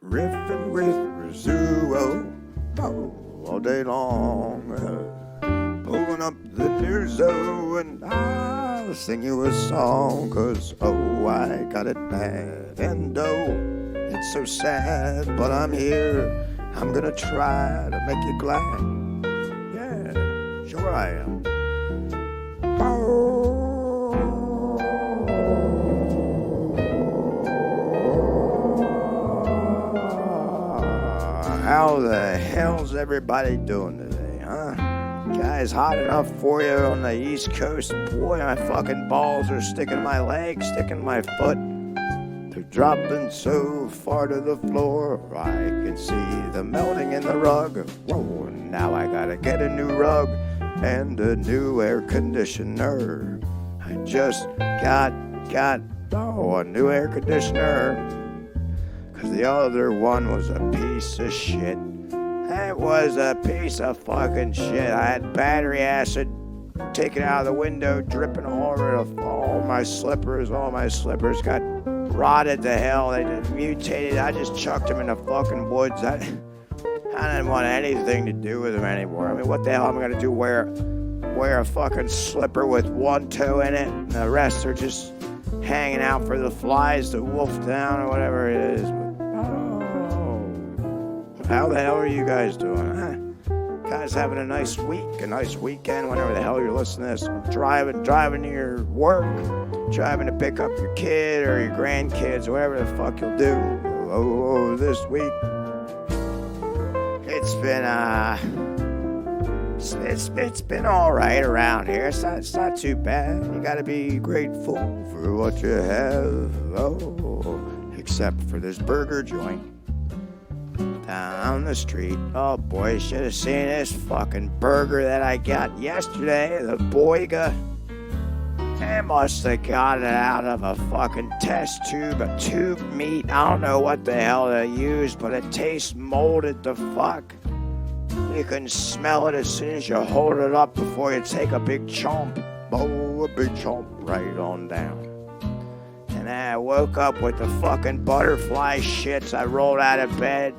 Riffin with Rizzuo, all day long. Pulling up the Rizzuo and I'll sing you a song, 'cause I got it bad. And it's so sad, but I'm here. I'm gonna try to make you glad. Yeah, sure I am. How the hell's everybody doing today, huh? Guys, hot enough for you on the East Coast? Boy, my fucking balls are sticking to my leg, sticking to my foot. They're dropping so far to the floor, I can see the melting in the rug. Whoa, now I gotta get a new rug and a new air conditioner. I just got a new air conditioner, 'cause the other one was a piece of shit. It was a piece of fucking shit. I had battery acid taken out of the window, dripping all over all my slippers. All my slippers got rotted to hell. They just mutated. I just chucked them in the fucking woods. I didn't want anything to do with them anymore. I mean, what the hell am I gonna do? Wear a fucking slipper with one toe in it, and the rest are just hanging out for the flies to wolf down or whatever it is. How the hell are you guys doing, huh? Guys having a nice week, a nice weekend, whenever the hell you're listening to this. Driving to your work, driving to pick up your kid or your grandkids, whatever the fuck you'll do. This week, it's been all right around here. It's not too bad. You gotta be grateful for what you have. Except for this burger joint down the street. Oh boy, you should have seen this fucking burger that I got yesterday. The Boyga. They must have got it out of a fucking test tube, a tube meat. I don't know what the hell they used, but it tastes molded to fuck. You can smell it as soon as you hold it up before you take a big chomp. A big chomp right on down. And I woke up with the fucking butterfly shits. I rolled out of bed,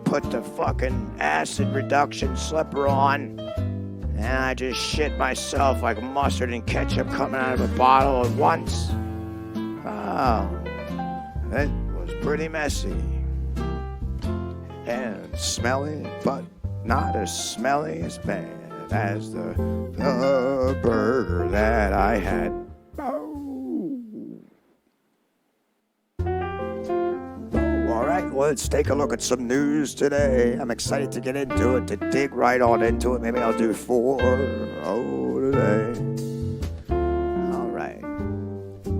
put the fucking acid reduction slipper on, and I just shit myself like mustard and ketchup coming out of a bottle at once. Oh, it was pretty messy and smelly, but not as smelly as bad as the burger that I had. Let's take a look at some news today. I'm excited to get into it, to dig right on into it. Maybe I'll do 4 today. All right.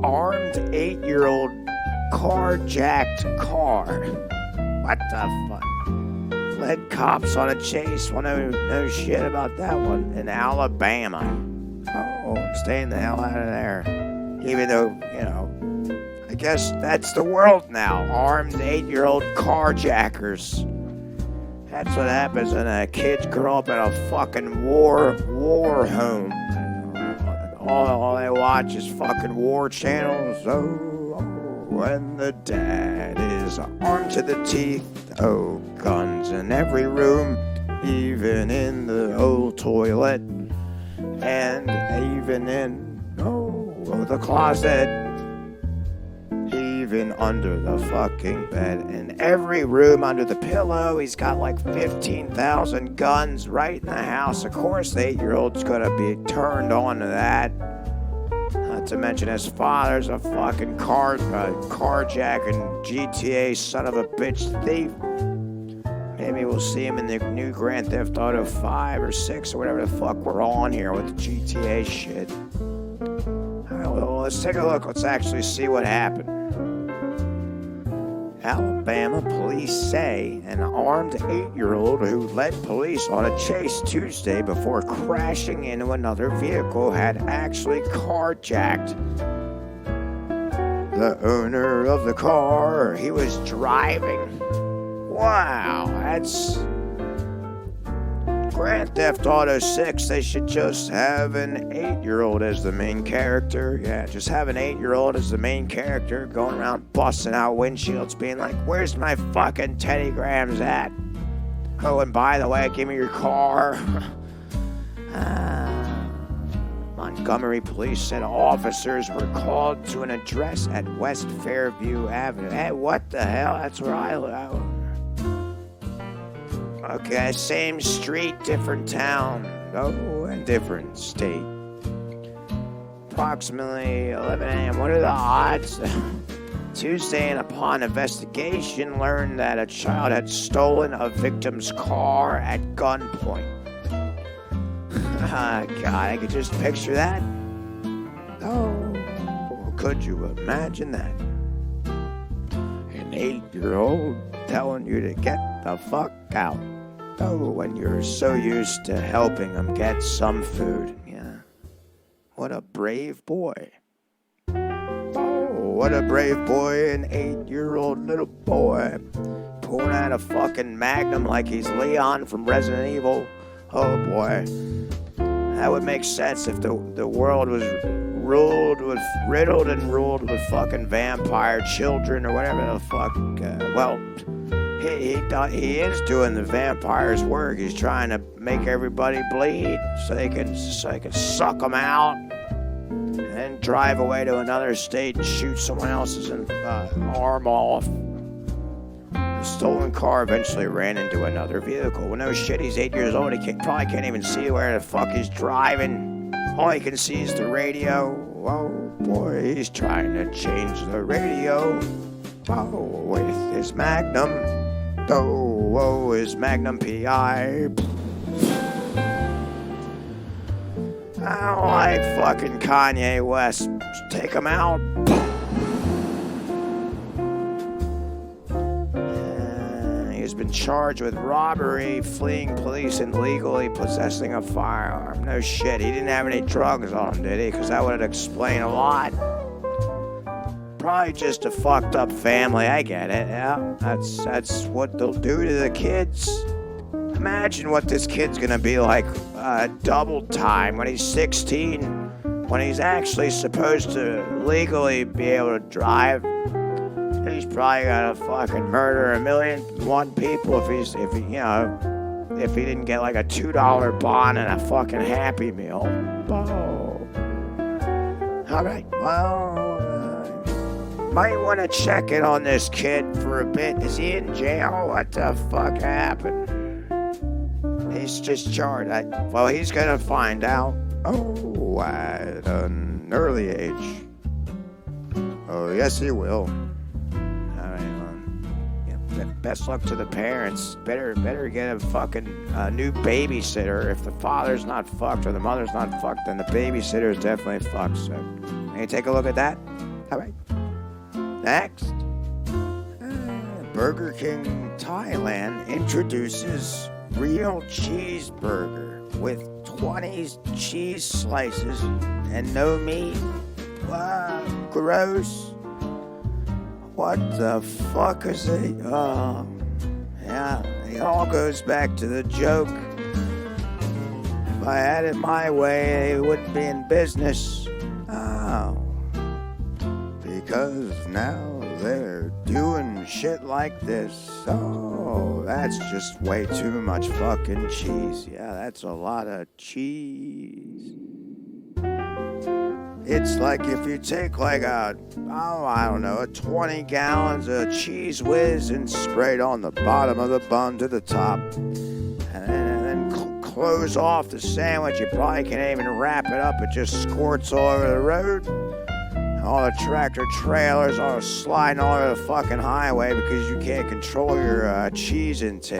Armed 8-year-old carjacked car. What the fuck? Led cops on a chase. Well, no shit about that one. In Alabama. I'm staying the hell out of there. Even though, I guess that's the world now. Armed 8-year-old carjackers. That's what happens when kids grow up in a fucking war home. All they watch is fucking war channels. When the dad is armed to the teeth. Guns in every room, even in the old toilet, and even in the closet. Even under the fucking bed, in every room under the pillow. He's got like 15,000 guns right in the house. Of course, the 8-year-old's gonna be turned on to that. Not to mention his father's a fucking carjacking GTA son of a bitch thief. Maybe we'll see him in the new Grand Theft Auto 5 or 6 or whatever the fuck we're on here with the GTA shit. Alright, well, let's take a look. Let's actually see what happened. Alabama police say an armed 8-year-old who led police on a chase Tuesday before crashing into another vehicle had actually carjacked the owner of the car he was driving. Wow, Grand Theft Auto 6, they should just have an 8-year-old as the main character. Yeah, just have an 8-year-old as the main character going around busting out windshields being like, where's my fucking Teddy Grahams at? Oh, and by the way, give me your car. Montgomery police said officers were called to an address at West Fairview Avenue. Hey, what the hell? That's where I live. Okay, same street, different town. Oh, and different state. Approximately 11 a.m. What are the odds? Tuesday, and upon investigation, learned that a child had stolen a victim's car at gunpoint. God, I could just picture that. Oh, could you imagine that? An 8-year-old telling you to get the fuck out. Oh, when you're so used to helping them get some food. Yeah. What a brave boy. Oh, what a brave boy, an 8-year-old little boy. Pulling out a fucking Magnum like he's Leon from Resident Evil. Oh, boy. That would make sense if the world was riddled and ruled with fucking vampire children or whatever the fuck. He is doing the vampire's work. He's trying to make everybody bleed so they can suck them out and then drive away to another state and shoot someone else's arm off. The stolen car eventually ran into another vehicle. Well, no shit, he's 8 years old. He probably can't even see where the fuck he's driving. All he can see is the radio. Oh boy, he's trying to change the radio. Oh, with his Magnum. Oh, his Magnum PI. I don't like fucking Kanye West. Take him out. He's been charged with robbery, fleeing police, and legally possessing a firearm. No shit, he didn't have any drugs on him, did he? Because that would explain a lot. Probably just a fucked up family, I get it, yeah. That's what they'll do to the kids. Imagine what this kid's gonna be like double time when he's 16, when he's actually supposed to legally be able to drive. He's probably gonna fucking murder 1,000,001 people if he didn't get like a $2 bond and a fucking Happy Meal. Oh. All right, well, might want to check in on this kid for a bit. Is he in jail? What the fuck happened? He's just charged. He's gonna find out. Oh, at an early age. Oh, yes, he will. Best luck to the parents. Better get a fucking new babysitter. If the father's not fucked or the mother's not fucked, then the babysitter is definitely fucked. So, can you take a look at that? All right. Next. Burger King Thailand introduces real cheeseburger with 20 cheese slices and no meat. Wow, gross. What the fuck is it? Yeah, it all goes back to the joke. If I had it my way, it wouldn't be in business. Oh. Because now they're doing shit like this. Oh, that's just way too much fucking cheese. Yeah, that's a lot of cheese. It's like if you take like 20 gallons of Cheese Whiz and spray it on the bottom of the bun to the top. And then close off the sandwich. You probably can't even wrap it up. It just squirts all over the road. All the tractor trailers are sliding all over the fucking highway because you can't control your cheese intake.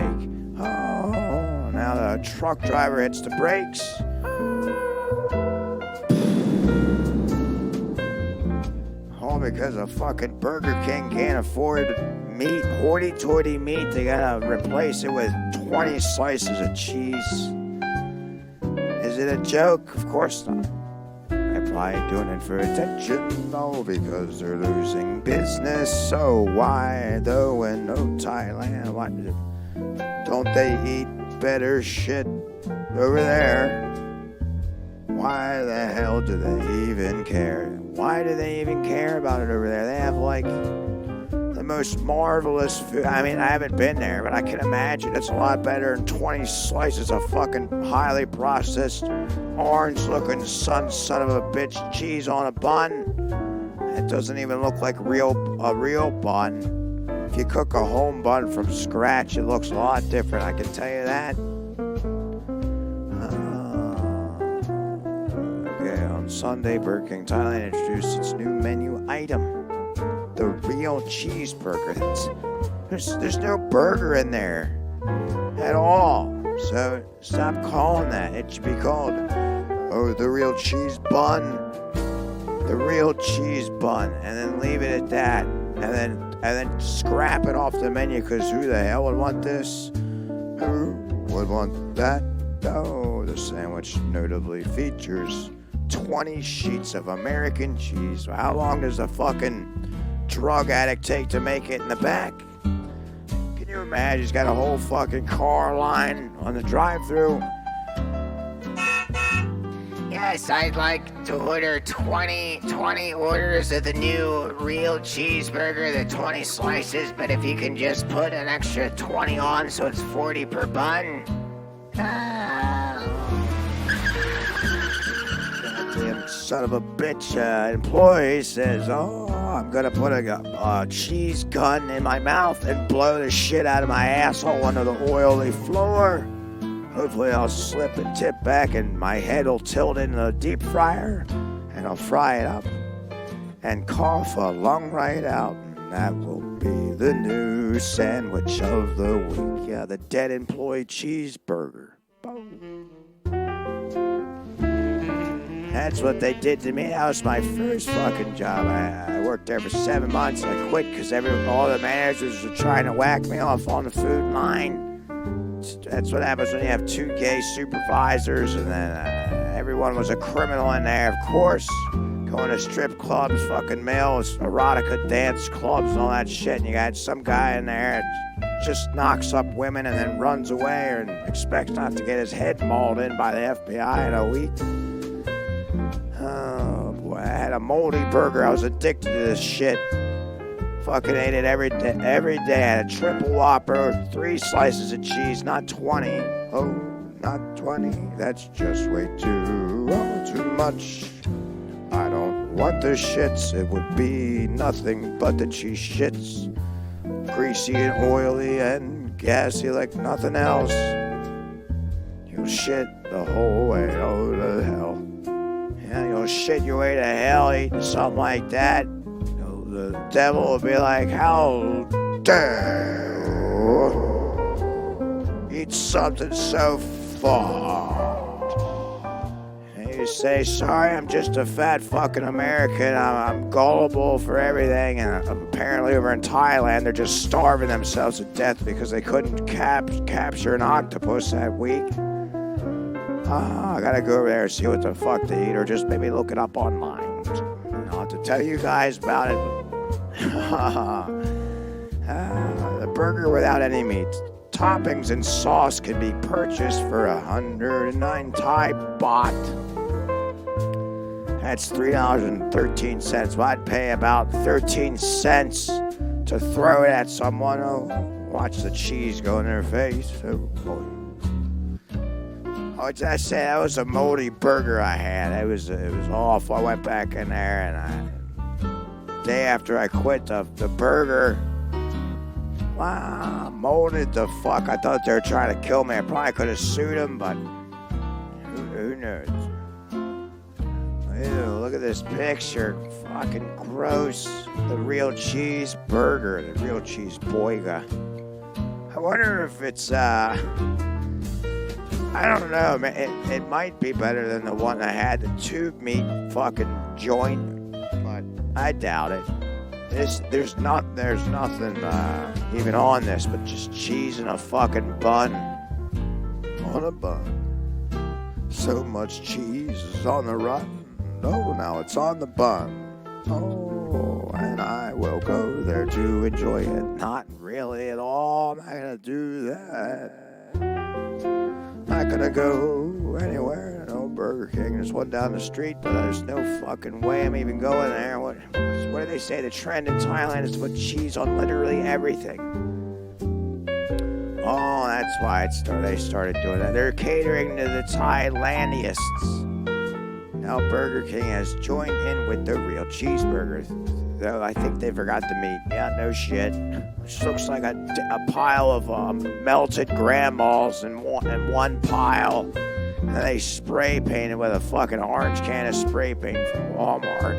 Oh, now the truck driver hits the brakes. All because a fucking Burger King can't afford meat, hoity-toity meat. They gotta replace it with 20 slices of cheese. Is it a joke? Of course not. They're probably doing it for attention, no, because they're losing business. So why, though, in Thailand, don't they eat better shit? over there. Why the hell do they even care? Why do they even care about it over there? They have like the most marvelous food. I mean, I haven't been there, but I can imagine it's a lot better than 20 slices of fucking highly processed, orange-looking son of a bitch cheese on a bun. It doesn't even look like a real bun. If you cook a home bun from scratch, it looks a lot different. I can tell you that. On Sunday, Burger King Thailand introduced its new menu item, the real cheeseburger. There's no burger in there at all. So stop calling that. It should be called, the real cheese bun. The real cheese bun, and then leave it at that, and then scrap it off the menu, because who the hell would want this? Who would want that? Oh, the sandwich notably features 20 sheets of American cheese. How long does a fucking drug addict take to make it in the back? Can you imagine? He's got a whole fucking car line on the drive-thru. Yes, I'd like to order 20 orders of the new real cheeseburger, the 20 slices, but if you can just put an extra 20 on so it's 40 per bun. Goddamn son of a bitch employee says, I'm gonna put a cheese gun in my mouth and blow the shit out of my asshole under the oily floor. Hopefully I'll slip and tip back and my head will tilt into the deep fryer and I'll fry it up and cough a lung right out. And that will be the new sandwich of the week. Yeah, the dead employee cheeseburger. Boom. That's what they did to me. That was my first fucking job. I worked there for 7 months. I quit because all the managers were trying to whack me off on the food line. That's what happens when you have 2 gay supervisors, and then everyone was a criminal in there, of course. Going to strip clubs, fucking males, erotica dance clubs and all that shit, and you got some guy in there that just knocks up women and then runs away and expects not to get his head mauled in by the FBI in a week. Oh boy, I had a moldy burger. I was addicted to this shit. Fucking ate it every day. I had a triple Whopper, 3 slices of cheese, not 20. Oh, not 20. That's just way too much. I don't want the shits. It would be nothing but the cheese shits. Greasy and oily and gassy like nothing else. You'll shit the whole way. Oh, to hell. Yeah, you'll shit your way to hell eating something like that. The devil will be like, how dare you eat something so far? And you say, sorry, I'm just a fat fucking American. I'm gullible for everything. And apparently over in Thailand, they're just starving themselves to death because they couldn't capture an octopus that week. I gotta go over there and see what the fuck they eat, or just maybe look it up online. I'll have to tell you guys about it. The burger without any meat. Toppings and sauce can be purchased for 109 Thai baht. That's $3.13. Well, I'd pay about 13 cents to throw it at someone. Oh, watch the cheese go in their face. Oh, boy. Oh, did I say that was a moldy burger I had? It was awful. I went back in there and day after I quit, the burger, wow, molded the fuck. I thought they were trying to kill me. I probably could have sued them, but who knows? Ew, look at this picture. Fucking gross. The real cheeseburger, the real cheese boiga. I wonder if it's, I don't know, man. It might be better than the one I had, the tube meat fucking joint. I doubt it. There's nothing even on this, but just cheese and a fucking bun. On a bun. So much cheese is on the run. Oh, now it's on the bun. Oh, and I will go there to enjoy it. Not really at all. I'm not gonna do that. Not gonna go anywhere. No Burger King. There's one down the street, but there's no fucking way I'm even going there. What do they say? The trend in Thailand is to put cheese on literally everything. Oh, that's why they started doing that. They're catering to the Thailandists. Now Burger King has joined in with the real cheeseburger. Though I think they forgot the meat. Yeah, no shit. Which looks like a pile of melted grandmas in one pile. And they spray painted with a fucking orange can of spray paint from Walmart.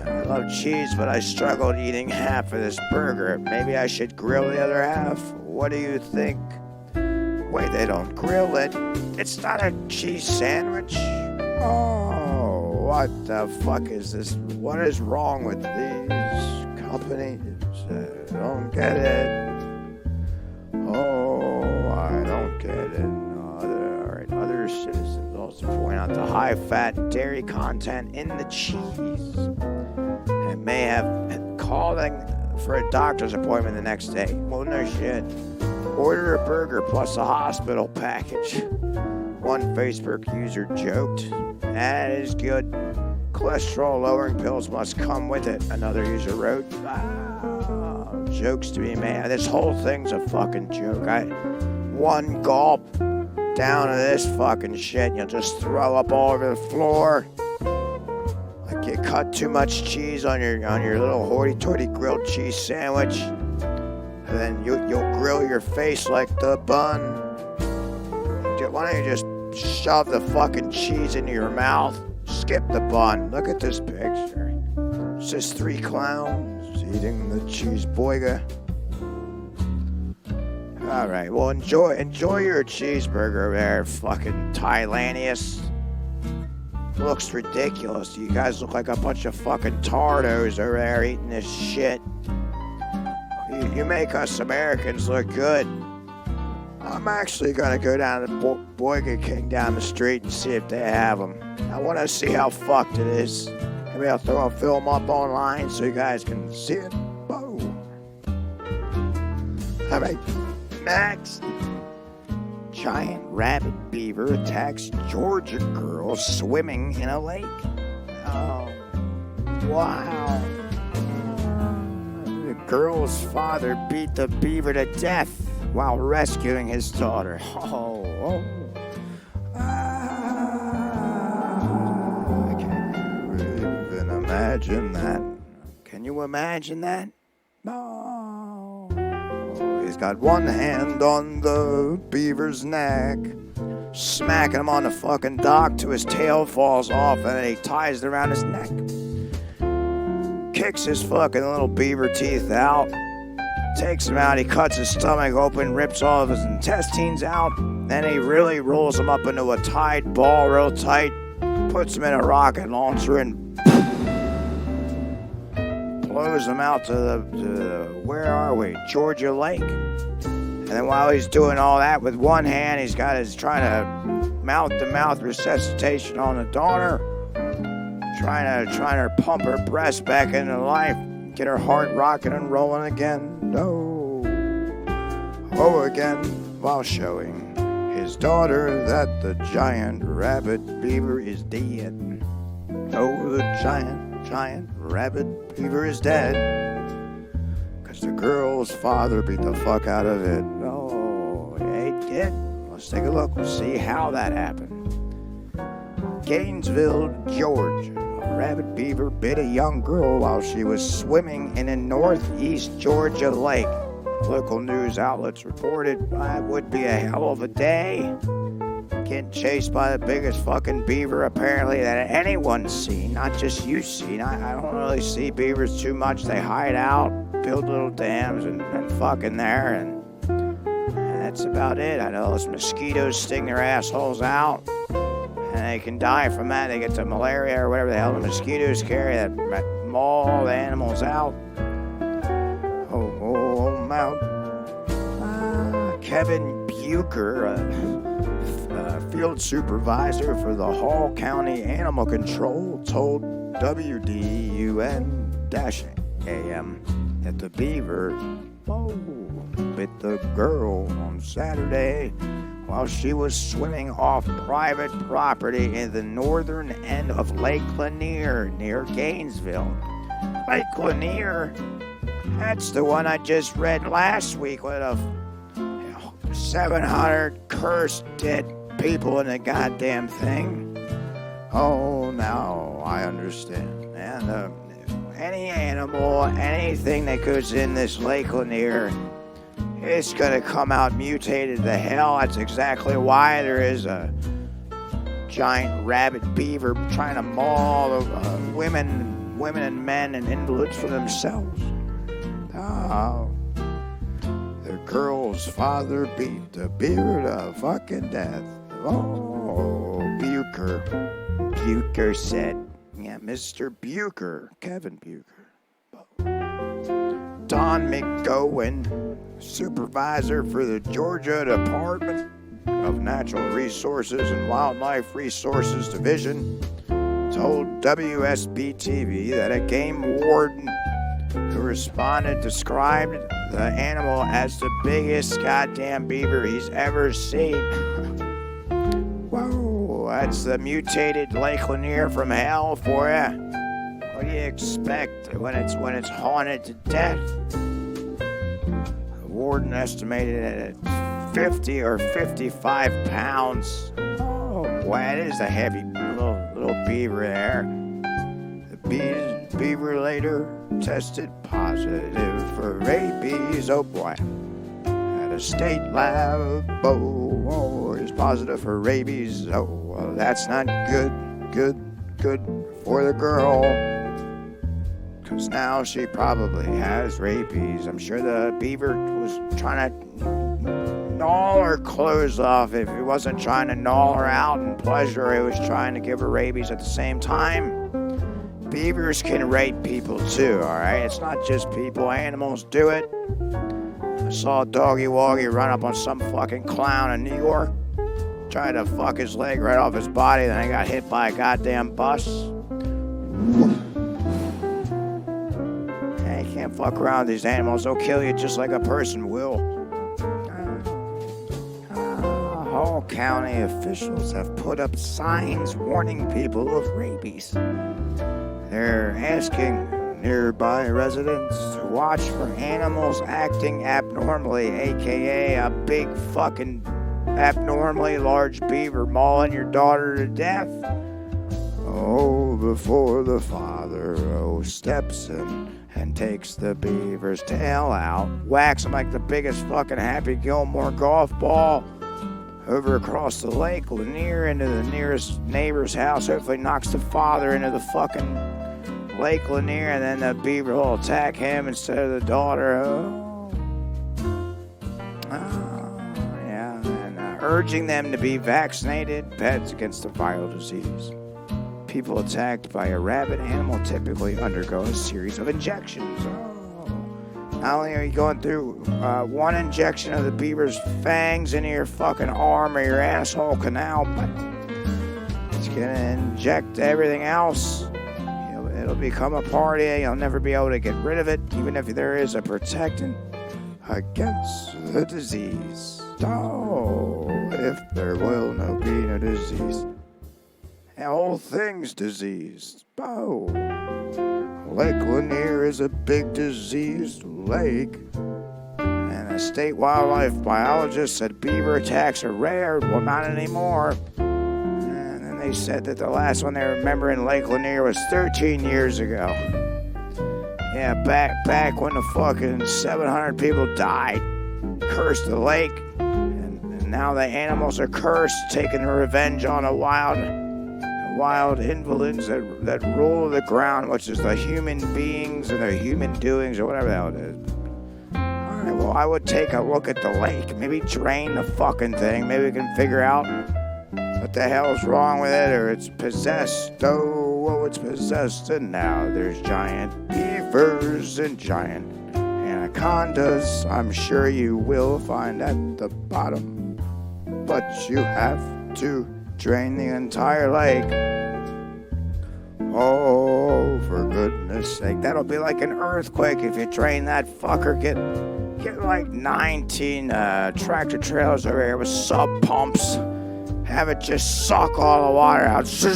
I love cheese, but I struggled eating half of this burger. Maybe I should grill the other half. What do you think? Wait, they don't grill it. It's not a cheese sandwich. Oh, what the fuck is this? What is wrong with these companies? I don't get it. Oh, I don't get it. Other citizens also point out the high-fat dairy content in the cheese and may have calling for a doctor's appointment the next day. Well, no shit. Order a burger plus a hospital package. One Facebook user joked, that is good. Cholesterol-lowering pills must come with it. Another user wrote, jokes to be made. This whole thing's a fucking joke. One gulp down to this fucking shit, you'll just throw up all over the floor. Like you cut too much cheese on your little hoity-toity grilled cheese sandwich, and then you'll grill your face like the bun. Why don't you just shove the fucking cheese into your mouth? Skip the bun. Look at this picture. It's just three clowns eating the cheeseburger. All right, well, enjoy your cheeseburger there, fucking Thailandists. Looks ridiculous. You guys look like a bunch of fucking tardos over there eating this shit. You make us Americans look good. I'm actually gonna go down to Burger King down the street and see if they have them. I want to see how fucked it is. Maybe I'll throw a film up online so you guys can see it. Boom. All right. Next, giant rabid beaver attacks Georgia girl swimming in a lake. Oh, wow. The girl's father beat the beaver to death while rescuing his daughter. I can't even imagine that. Can you imagine that? No. He's got one hand on the beaver's neck, smacking him on the fucking dock till his tail falls off, and then he ties it around his neck. Kicks his fucking little beaver teeth out, takes him out, he cuts his stomach open, rips all of his intestines out, then he really rolls him up into a tied ball real tight, puts him in a rocket launcher, and blows him out to the where are we? Georgia Lake. And then while he's doing all that with one hand, he's trying to mouth-to-mouth resuscitation on the daughter, trying to pump her breast back into life, get her heart rocking and rolling again. No. Oh, again, while showing his daughter that the giant rabid beaver is dead. Oh, the giant rabid beaver is dead. 'Cause the girl's father beat the fuck out of it. Oh, he did. Let's take a look. We'll see how that happened. Gainesville, Georgia. A rabid beaver bit a young girl while she was swimming in a northeast Georgia lake. Local news outlets reported it would be a hell of a day. Getting chased by the biggest fucking beaver apparently that anyone's seen, not just you've seen. I don't really see beavers too much. They hide out, build little dams and fucking there, and that's about it. I know those mosquitoes sting their assholes out, and they can die from that. They get the malaria or whatever the hell the mosquitoes carry that maul the animals out. Oh, Mount. Kevin Bucher, field supervisor for the Hall County Animal Control, told WDUN-AM that the beaver bit the girl on Saturday while she was swimming off private property in the northern end of Lake Lanier near Gainesville. Lake Lanier? That's the one I just read last week with 700 cursed dead people in the goddamn thing. Oh, now I understand. And any animal, anything that goes in this Lake Lanier, it's gonna come out mutated to hell. That's exactly why there is a giant rabid beaver trying to maul women and men and invalids for themselves. Oh, the girl's father beat the beaver to fucking death. Oh, Bucher said. Yeah, Mr. Bucher, Kevin Bucher. Don McGowan, supervisor for the Georgia Department of Natural Resources and Wildlife Resources Division, told WSB-TV that a game warden who responded described the animal as the biggest goddamn beaver he's ever seen. Whoa, that's the mutated Lake Lanier from hell for ya. What do you expect when it's haunted to death? The warden estimated it at 50 or 55 pounds. Oh boy, it is a heavy little beaver there. The beaver later tested positive for rabies. Oh boy, at a state lab. Oh, it's positive for rabies. Oh, well, that's not good for the girl. Because now she probably has rabies. I'm sure the beaver was trying to gnaw her clothes off. If he wasn't trying to gnaw her out in pleasure, he was trying to give her rabies at the same time. Beavers can rape people too, alright? It's not just people, animals do it. I saw a doggy woggy run up on some fucking clown in New York, tried to fuck his leg right off his body, then he got hit by a goddamn bus. Yeah, you can't fuck around with these animals, they'll kill you just like a person will. Hall County officials have put up signs warning people of rabies. They're asking nearby residents to watch for animals acting abnormally, aka a big fucking abnormally large beaver mauling your daughter to death. Oh, before the father steps in and takes the beaver's tail out, whacks him like the biggest fucking Happy Gilmore golf ball over across the Lake Lanier into the nearest neighbor's house, hopefully knocks the father into the fucking Lake Lanier, and then the beaver will attack him instead of the daughter. Yeah, and urging them to be vaccinated pets against the viral disease. People attacked by a rabid animal typically undergo a series of injections. Not only are you going through one injection of the beaver's fangs into your fucking arm or your asshole canal, but it's gonna inject everything else. It'll become a part of you. You'll never be able to get rid of it, even if there is a protectant against the disease. Oh, if there will be no disease. The whole thing's diseased. Oh, Lake Lanier is a big diseased lake. And the state wildlife biologist said beaver attacks are rare. Well, not anymore. They said that the last one they remember in Lake Lanier was 13 years ago. Yeah, back when the fucking 700 people died, cursed the lake, and now the animals are cursed, taking their revenge on the wild invalids that rule the ground, which is the human beings and their human doings or whatever the hell it is. Alright, well, I would take a look at the lake, maybe drain the fucking thing, maybe we can figure out what the hell's wrong with it, or it's possessed. Oh, it's possessed, and now there's giant beavers and giant anacondas. I'm sure you will find at the bottom, but you have to drain the entire lake. Oh, for goodness sake, that'll be like an earthquake if you drain that fucker. Get like 19 tractor trailers over here with sub pumps. Have it just suck all the water out. And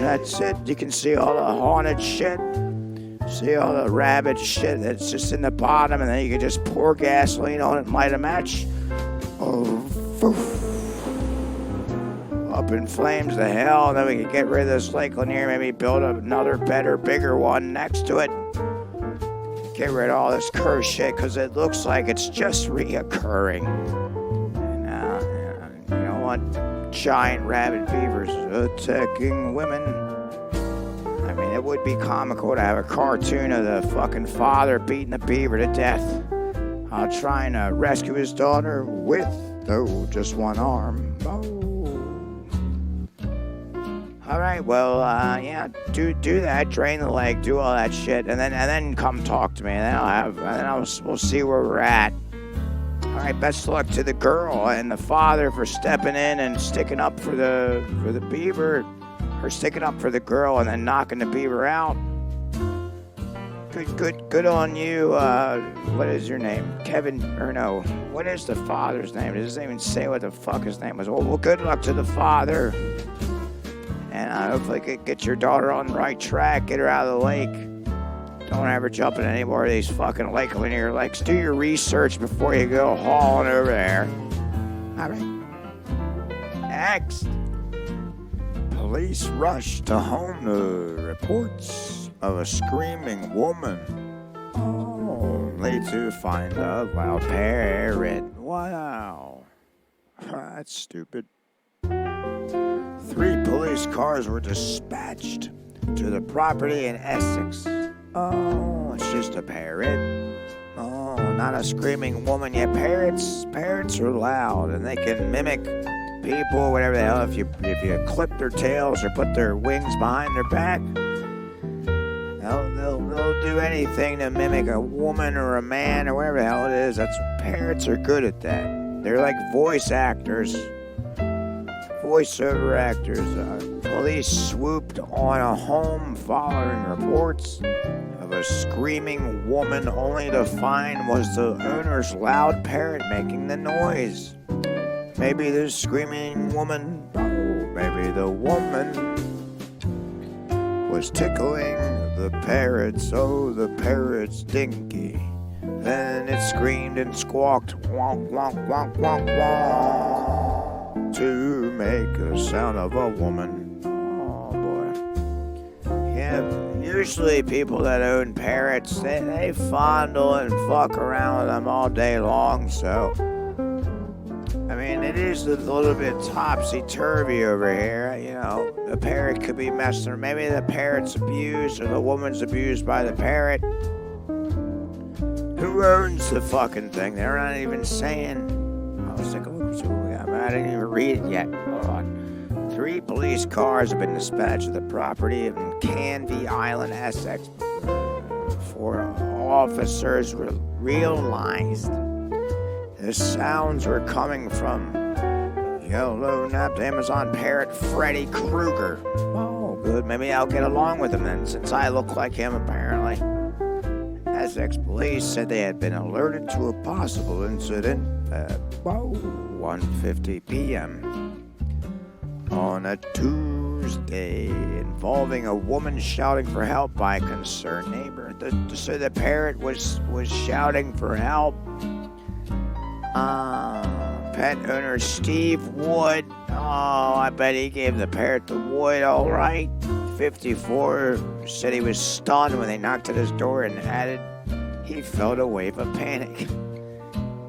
that's it. You can see all the haunted shit. See all the rabid shit that's just in the bottom, and then you can just pour gasoline on it and light a match. Oh, up in flames to hell, and then we can get rid of this lake lanier, maybe build another better, bigger one next to it. Get rid of all this cursed shit, because it looks like it's just reoccurring. You know what? Giant rabid beavers attacking women. I mean, it would be comical to have a cartoon of the fucking father beating the beaver to death while trying to rescue his daughter with, just one arm. Alright, well, yeah, do that, drain the lake, do all that shit, and then come talk to me, and then we'll see where we're at. Alright, best of luck to the girl and the father for stepping in and sticking up for the beaver, or sticking up for the girl and then knocking the beaver out. Good on you. What is your name? Kevin, or no, what is the father's name? It doesn't even say what the fuck his name was. Well, good luck to the father. And hopefully get your daughter on the right track, get her out of the lake. Don't ever jump in any more of these fucking lake linear lakes. Do your research before you go hauling over there. All right. Next. Police rush to home to reports of a screaming woman, only to find a loud parrot. Wow. That's stupid. 3 police cars were dispatched to the property in Essex. Oh, it's just a parrot. Oh, not a screaming woman yet. Parrots are loud, and they can mimic people, whatever the hell. If you clip their tails or put their wings behind their back, they'll do anything to mimic a woman or a man or whatever the hell it is. Parrots are good at that. They're like voice actors. Voiceover actors. Police swooped on a home following reports of a screaming woman, only to find was the owner's loud parrot making the noise. Maybe the screaming woman, maybe the woman was tickling the parrot, so the parrot's dinky. Then it screamed and squawked, wonk, wonk, wonk, wonk, wonk, to make the sound of a woman. Oh, boy. Yeah, usually people that own parrots, they fondle and fuck around with them all day long, so... I mean, it is a little bit topsy-turvy over here, you know. The parrot could be messing, or maybe the parrot's abused, or the woman's abused by the parrot. Who owns the fucking thing? They're not even saying. I was thinking, I didn't even read it yet. Hold on. 3 police cars have been dispatched to the property in Canvey Island, Essex, for officers realized the sounds were coming from yellow-napped Amazon parrot Freddy Krueger. Oh, good. Maybe I'll get along with him then, since I look like him, apparently. Essex police said they had been alerted to a possible incident at 1:50 p.m. on a Tuesday involving a woman shouting for help by a concerned neighbor. So the parrot was shouting for help. Pet owner Steve Wood. Oh, I bet he gave the parrot the wood, all right. 54 said he was stunned when they knocked at his door and added he felt a wave of panic.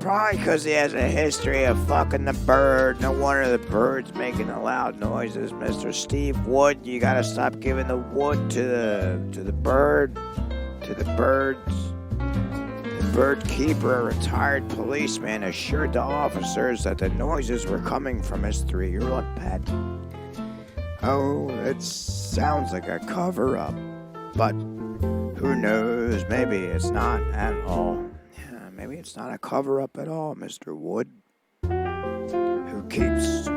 Probably because he has a history of fucking the bird. No wonder the bird's making the loud noises. Mr. Steve Wood, you gotta stop giving the wood to the bird, to the birds. Bird keeper, a retired policeman, assured the officers that the noises were coming from his 3-year-old pet. Oh, it sounds like a cover-up, but who knows? Maybe it's not at all. Yeah, maybe it's not a cover-up at all, Mr. Wood, who keeps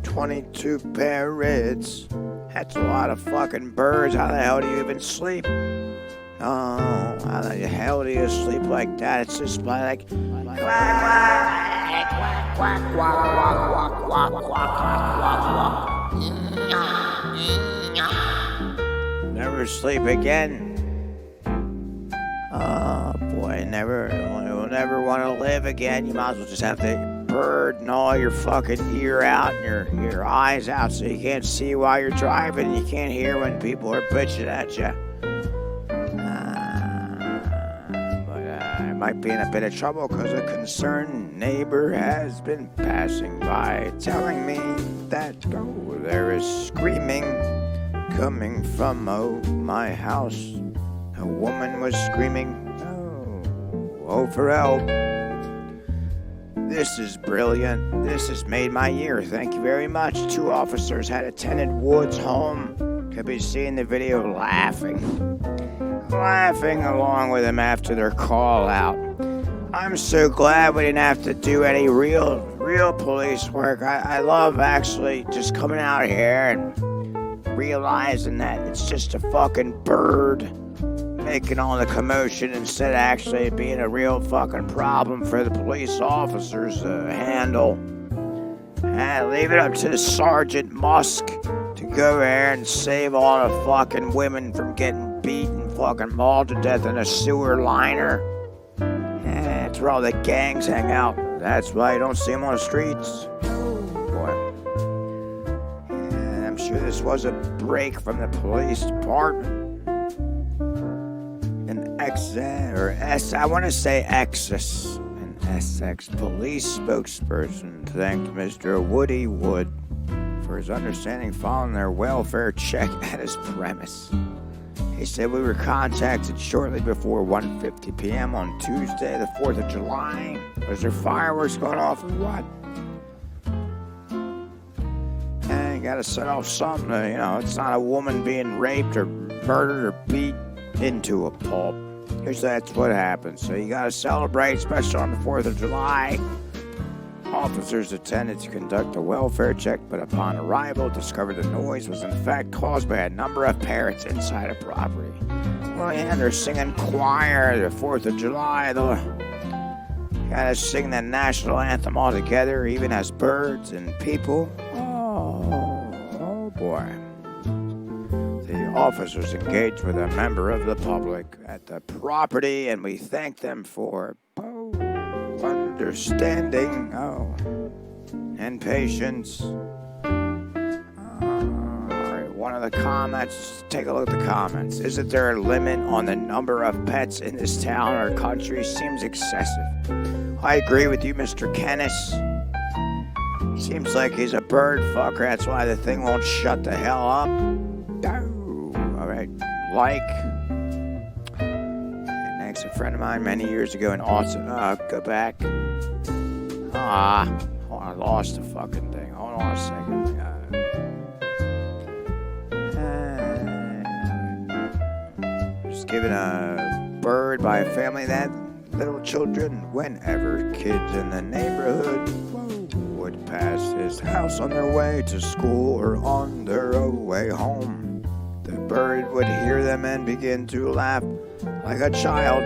22 parrots. That's a lot of fucking birds. How the hell do you even sleep? Oh, how the hell do you sleep like that? It's just like never sleep again. Oh boy, you'll never want to live again. You might as well just have to bird and all your fucking ear out and your eyes out so you can't see while you're driving. You can't hear when people are bitching at you. I might be in a bit of trouble because a concerned neighbor has been passing by telling me that there is screaming coming from my house. A woman was screaming, oh for help. This is brilliant. This has made my year. Thank you very much. 2 officers had attended Wood's home. Could be seeing the video laughing along with him after their call out. I'm so glad we didn't have to do any real police work. I love actually just coming out here and realizing that it's just a fucking bird making all the commotion instead of actually being a real fucking problem for the police officers to handle. And leave it up to Sergeant Musk to go there and save all the fucking women from getting beaten, fucking mauled to death in a sewer liner. That's where all the gangs hang out. That's why you don't see them on the streets. Boy. And I'm sure this was a break from the police department. I want to say Exus. An Essex police spokesperson thanked Mr. Woody Wood for his understanding following their welfare check at his premise. He said, we were contacted shortly before 1:50 p.m. on Tuesday, the 4th of July. Was there fireworks going off or what? And you gotta set off something. It's not a woman being raped or murdered or beat into a pulp. Usually that's what happens. So you gotta celebrate, especially on the 4th of July. Officers attended to conduct a welfare check, but upon arrival, discovered the noise was in fact caused by a number of parrots inside a property. Well, yeah, they're singing choir the 4th of July. They'll gotta sing the national anthem all together, even as birds and people. Oh boy. The officers engaged with a member of the public at the property, and we thank them for understanding, and patience. Alright, one of the comments, take a look at the comments. Isn't there a limit on the number of pets in this town or country? Seems excessive. I agree with you, Mr. Kennis. Seems like he's a bird fucker, that's why the thing won't shut the hell up. Alright, a friend of mine many years ago in Austin. Go back. I lost the fucking thing. Hold on a second. Just giving a bird by a family that little children, whenever kids in the neighborhood would pass his house on their way to school or on their way home, the bird would hear them and begin to laugh like a child.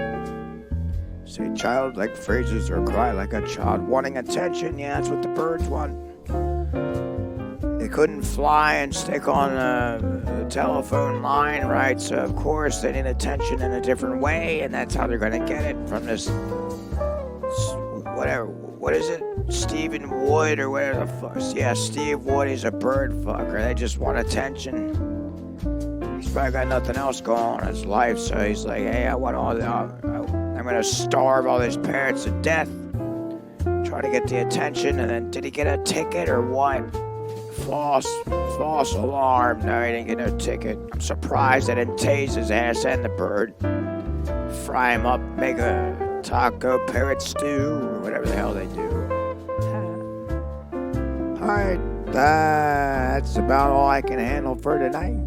Say childlike phrases or cry like a child wanting attention. Yeah, that's what the birds want. They couldn't fly and stick on the telephone line, right? So, of course, they need attention in a different way, and that's how they're going to get it from this, whatever, what is it? Stephen Wood or whatever the fuck. Yeah, Steve Wood, he's a bird fucker. They just want attention. He's probably got nothing else going on in his life, so he's like, hey, I'm going to starve all these parrots to death. Try to get the attention, and then did he get a ticket or what? False alarm. No, he didn't get no ticket. I'm surprised they didn't tase his ass and the bird. Fry him up, make a taco parrot stew, or whatever the hell they do. Alright, that's about all I can handle for tonight.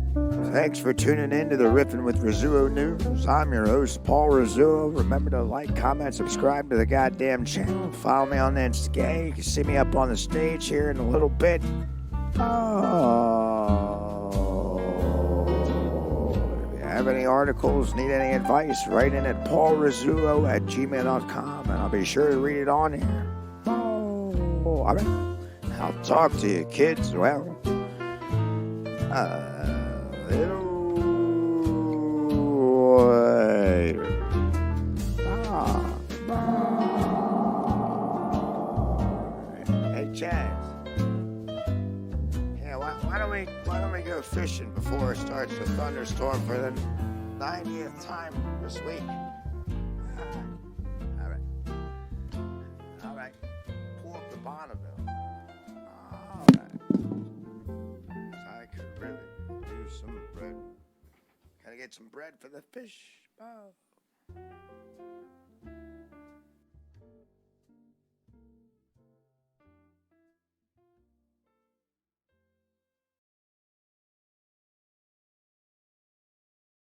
Thanks for tuning in to the Riffin with Rizzuo News. I'm your host, Paul Rizzuo. Remember to like, comment, subscribe to the goddamn channel. Follow me on Instagram. You can see me up on the stage here in a little bit. Oh, if you have any articles, need any advice, write in at paulrizzuo@gmail.com, and I'll be sure to read it on here. Oh, all right. I'll talk to you, kids. Well, little later. Hey, Chaz. Yeah, why don't we go fishing before it starts to thunderstorm for the 90th time this week? All right. Pull up the Bonneville. All right. I could really use some bread. Gotta get some bread for the fish. Oh.